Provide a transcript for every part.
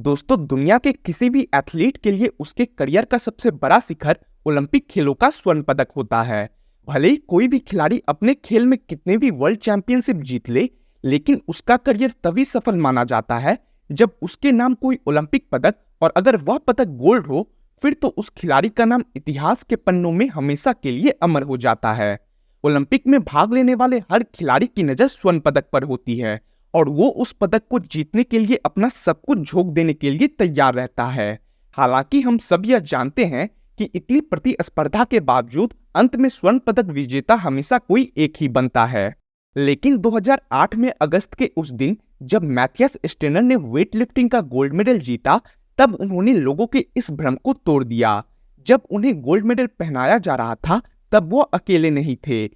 दोस्तों, दुनिया के किसी भी एथलीट के लिए उसके करियर का सबसे बड़ा शिखर ओलंपिक खेलों का स्वर्ण पदक होता है। भले ही कोई भी खिलाड़ी अपने खेल में कितने भी वर्ल्ड चैंपियनशिप जीत ले, लेकिन उसका करियर तभी सफल माना जाता है जब उसके नाम कोई ओलंपिक पदक, और अगर वह पदक गोल्ड हो, फिर तो उस खिलाड़ी का नाम इतिहास के पन्नों में हमेशा के लिए अमर हो जाता है। ओलंपिक में भाग लेने वाले हर खिलाड़ी की नजर स्वर्ण पदक पर होती है और वो उस पदक को जीतने के लिए अपना सब कुछ झोंक देने के लिए तैयार रहता है। हालांकि हम सब यह जानते हैं कि इतनी प्रतिस्पर्धा के बावजूद अंत में स्वर्ण पदक विजेता हमेशा कोई एक ही बनता है। लेकिन 2008 में अगस्त के उस दिन जब मैथियस स्टेनर ने वेट लिफ्टिंग का गोल्ड मेडल जीता, तब उन्होंने लोगों के इस भ्रम को तोड़ दिया। जब उन्हें गोल्ड मेडल पहनाया जा रहा था, तब वो अकेले नहीं थे।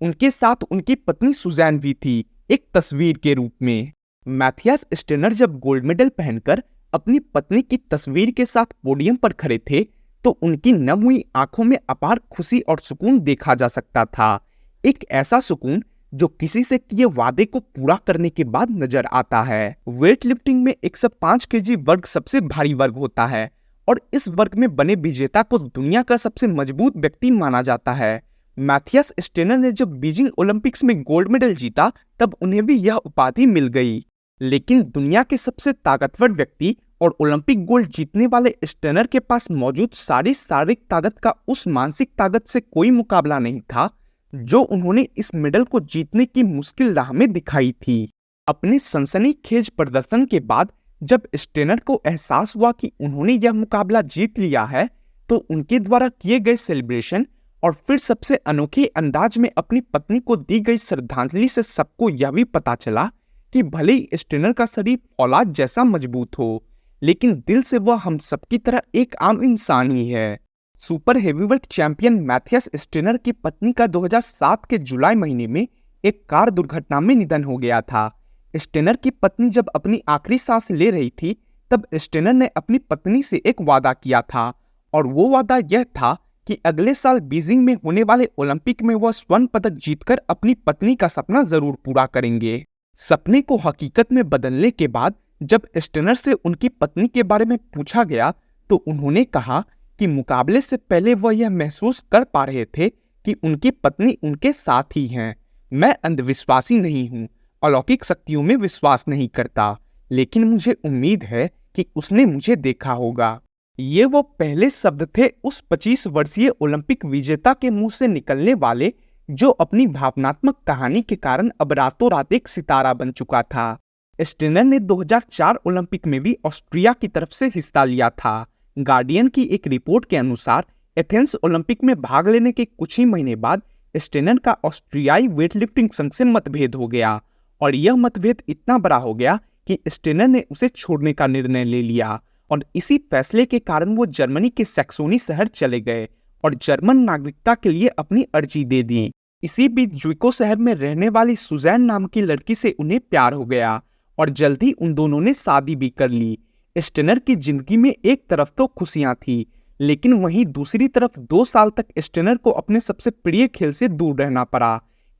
उनके साथ उनकी पत्नी सुजैन भी थी, एक तस्वीर के रूप में। मैथियस स्टेनर जब गोल्ड मेडल पहनकर अपनी पत्नी की तस्वीर के साथ पोडियम पर खड़े थे, तो उनकी नम हुई आंखों में अपार खुशी और सुकून देखा जा सकता था। एक ऐसा सुकून जो किसी से किए वादे को पूरा करने के बाद नजर आता है। वेट लिफ्टिंग में 105 केजी वर्ग सबसे भारी वर्ग होता है और इस वर्ग में बने विजेता को दुनिया का सबसे मजबूत व्यक्ति माना जाता है। मैथियस स्टेनर ने जब बीजिंग ओलंपिक्स में गोल्ड मेडल जीता, तब उन्हें भी यह उपाधि मिल गई। लेकिन दुनिया के सबसे ताकतवर व्यक्ति और ओलंपिक गोल्ड जीतने वाले स्टेनर के पास मौजूद सारी शारीरिक ताकत का उस मानसिक ताकत से कोई मुकाबला नहीं था जो उन्होंने इस मेडल को जीतने की मुश्किल राह में दिखाई थी। अपने सनसनीखेज प्रदर्शन के बाद जब स्टेनर को एहसास हुआ कि उन्होंने यह मुकाबला जीत लिया है, तो उनके द्वारा किए गए सेलिब्रेशन और फिर सबसे अनोखे अंदाज में अपनी पत्नी को दी गई श्रद्धांजलि से सबको यह भी पता चला कि भले ही स्टेनर का शरीर औलाद जैसा मजबूत हो, लेकिन दिल से वह हम सबकी तरह एक आम इंसान ही है। Super heavyweight champion Matthias Steiner की पत्नी का 2007 के जुलाई महीने में एक कार दुर्घटना में निधन हो गया था। स्टेनर की पत्नी जब अपनी आखिरी सांस ले रही थी, तब स्टेनर ने अपनी पत्नी से एक वादा किया था, और वो वादा यह था कि अगले साल बीजिंग में होने वाले ओलंपिक में वह स्वर्ण पदक जीतकर अपनी पत्नी का सपना जरूर पूरा करेंगे। सपने को हकीकत में बदलने के बाद जब स्टेनर से उनकी पत्नी के बारे में पूछा गया, तो उन्होंने कहा कि मुकाबले से पहले वह यह महसूस कर पा रहे थे कि उनकी पत्नी उनके साथ ही हैं। मैं अंधविश्वासी नहीं हूँ, अलौकिक शक्तियों में विश्वास नहीं करता, लेकिन मुझे उम्मीद है कि उसने मुझे देखा होगा। ये वो पहले शब्द थे उस 25 वर्षीय ओलंपिक विजेता के मुंह से निकलने वाले, जो अपनी भावनात्मक कहानी के कारण अब रातों रात एक सितारा बन चुका था। स्टेनर ने 2004 ओलंपिक में भी ऑस्ट्रिया की तरफ से हिस्सा लिया था। गार्डियन की एक रिपोर्ट के अनुसार एथेंस ओलंपिक में भाग लेने के कुछ ही महीने बाद स्टेनर का ऑस्ट्रियाई वेटलिफ्टिंग संघ से मतभेद हो गया, और यह मतभेद इतना बड़ा हो गया कि स्टेनर ने उसे छोड़ने का निर्णय ले लिया, और इसी फैसले के कारण वो जर्मनी के सैक्सोनी शहर चले गए और जर्मन नागरिकता के लिए अपनी अर्जी दे दी। इसी बीच जुइको शहर में रहने वाली सुजैन नाम की लड़की से उन्हें प्यार हो गया और जल्दी उन दोनों ने शादी भी कर ली। स्टेनर की जिंदगी में एक तरफ तो खुशियां थी, लेकिन वहीं दूसरी तरफ 2 साल तक स्टेनर को अपने सबसे प्रिय खेल से दूर रहना पड़ा,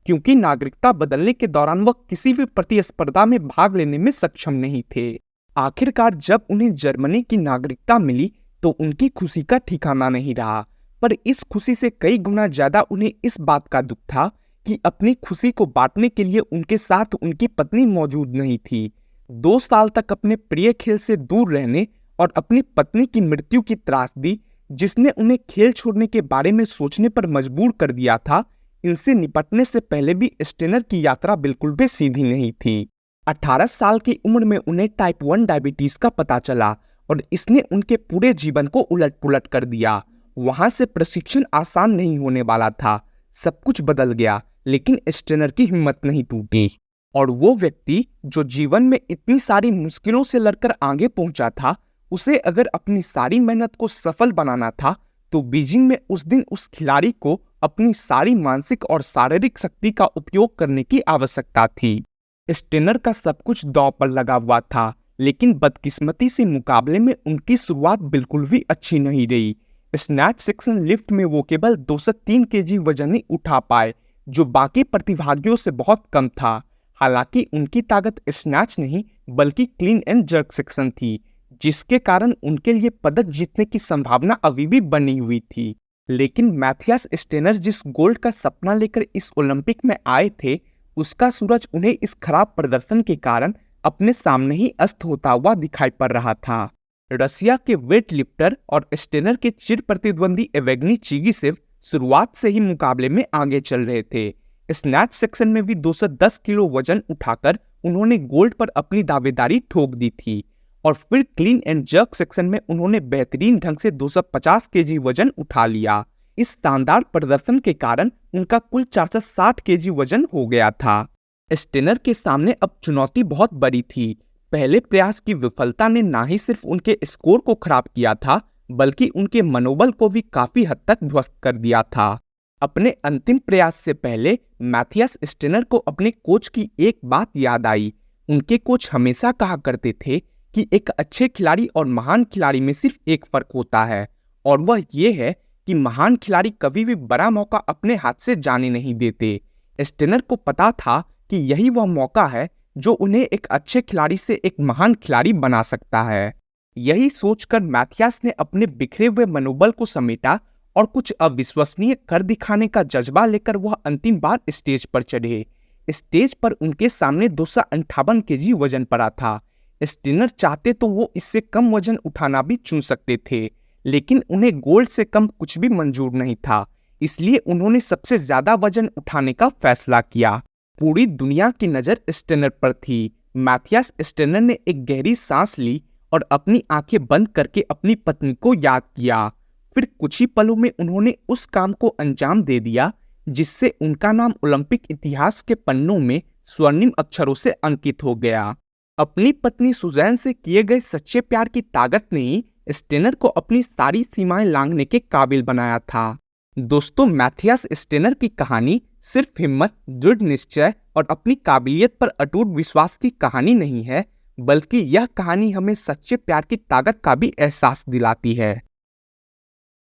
क्योंकि नागरिकता बदलने के दौरान वह किसी भी प्रतिस्पर्धा में भाग लेने में सक्षम नहीं थे। आखिरकार जब उन्हें जर्मनी की नागरिकता मिली, तो उनकी खुशी का ठिकाना नहीं रहा, पर इस खुशी से कई गुना ज्यादा उन्हें इस बात का दुख था कि अपनी खुशी को बांटने के लिए उनके साथ उनकी पत्नी मौजूद नहीं थी। 2 साल तक अपने प्रिय खेल से दूर रहने और अपनी पत्नी की मृत्यु की त्रासदी, जिसने उन्हें खेल छोड़ने के बारे में सोचने पर मजबूर कर दिया था, इनसे निपटने से पहले भी स्टेनर की यात्रा बिल्कुल भी सीधी नहीं थी। 18 साल की उम्र में उन्हें टाइप 1 डायबिटीज का पता चला और इसने उनके पूरे जीवन को उलट-पुलट कर दिया। वहां से प्रशिक्षण आसान नहीं होने वाला था, सब कुछ बदल गया, लेकिन स्टेनर की हिम्मत नहीं टूटी, और वो व्यक्ति जो जीवन में इतनी सारी मुश्किलों से लड़कर आगे पहुंचा था, उसे अगर अपनी सारी मेहनत को सफल बनाना था, तो बीजिंग में उस दिन उस खिलाड़ी को अपनी सारी मानसिक और शारीरिक शक्ति का उपयोग करने की आवश्यकता थी। स्टेनर का सब कुछ दांव पर लगा हुआ था, लेकिन बदकिस्मती से मुकाबले में उनकी शुरुआत बिल्कुल भी अच्छी नहीं रही। स्नैच सेक्शन लिफ्ट में वो केवल 203 केजी वजन ही उठा पाए, जो बाकी प्रतिभागियों से बहुत कम था। हालांकि उनकी ताकत स्नैच नहीं बल्कि क्लीन एंड जर्क सेक्शन थी, जिसके कारण उनके लिए पदक जीतने की संभावना अभी भी बनी हुई थी। लेकिन मैथियास स्टेनर जिस गोल्ड का सपना लेकर इस ओलंपिक में आए थे, उसका सूरज उन्हें इस खराब प्रदर्शन के कारण अपने सामने ही अस्त होता हुआ दिखाई पड़ रहा था। रसिया के वेट लिफ्टर और स्टेनर के चिर प्रतिद्वंदी एवेग्नी चिगीसेव शुरुआत से ही मुकाबले में आगे चल रहे थे। स्नैच सेक्शन में भी 210 किलो वजन उठाकर उन्होंने गोल्ड पर अपनी दावेदारी ठोक दी थी और फिर क्लीन एंड जर्क सेक्शन में उन्होंने बेहतरीन ढंग से 250 केजी वजन उठा लिया। इस शानदार प्रदर्शन के कारण उनका कुल 460 केजी वजन हो गया था। स्टेनर के सामने अब चुनौती बहुत बड़ी थी। पहले प्रयास की विफलता ने ना ही सिर्फ उनके स्कोर को खराब किया था, बल्कि उनके मनोबल को भी काफी हद तक ध्वस्त कर दिया था। अपने अंतिम प्रयास से पहले मैथियास स्टेनर को अपने कोच की एक बात याद आई। उनके कोच हमेशा कहा करते थे कि एक अच्छे खिलाड़ी और महान खिलाड़ी में सिर्फ एक फर्क होता है, और वह ये है कि महान खिलाड़ी कभी भी बड़ा मौका अपने हाथ से जाने नहीं देते। स्टेनर को पता था कि यही वह मौका है जो उन्हें एक अच्छे खिलाड़ी से एक महान खिलाड़ी बना सकता है। यही सोचकर मैथियास ने अपने बिखरे हुए मनोबल को समेटा और कुछ अविश्वसनीय कर दिखाने का जज्बा लेकर वह अंतिम बार स्टेज पर चढ़े। स्टेज पर उनके सामने 258 केजी वजन पड़ा था। स्टेनर चाहते तो वो इससे कम वजन उठाना भी चुन सकते थे, लेकिन उन्हें गोल्ड से कम कुछ भी मंजूर नहीं था। इसलिए उन्होंने सबसे ज्यादा वजन उठाने का फैसला किया। पूरी दुनिया की नजर स्टेनर पर थी। मैथियास स्टेनर ने एक गहरी सांस ली और अपनी आंखें बंद करके अपनी पत्नी को याद किया। फिर कुछ ही पलों में उन्होंने उस काम को अंजाम दे दिया जिससे उनका नाम ओलंपिक इतिहास के पन्नों में स्वर्णिम अक्षरों से अंकित हो गया। अपनी पत्नी सुजैन से किए गए सच्चे प्यार की ताकत ने ही स्टेनर को अपनी सारी सीमाएं लांघने के काबिल बनाया था। दोस्तों, मैथियास स्टेनर की कहानी सिर्फ हिम्मत, दृढ़ निश्चय और अपनी काबिलियत पर अटूट विश्वास की कहानी नहीं है, बल्कि यह कहानी हमें सच्चे प्यार की ताकत का भी एहसास दिलाती है।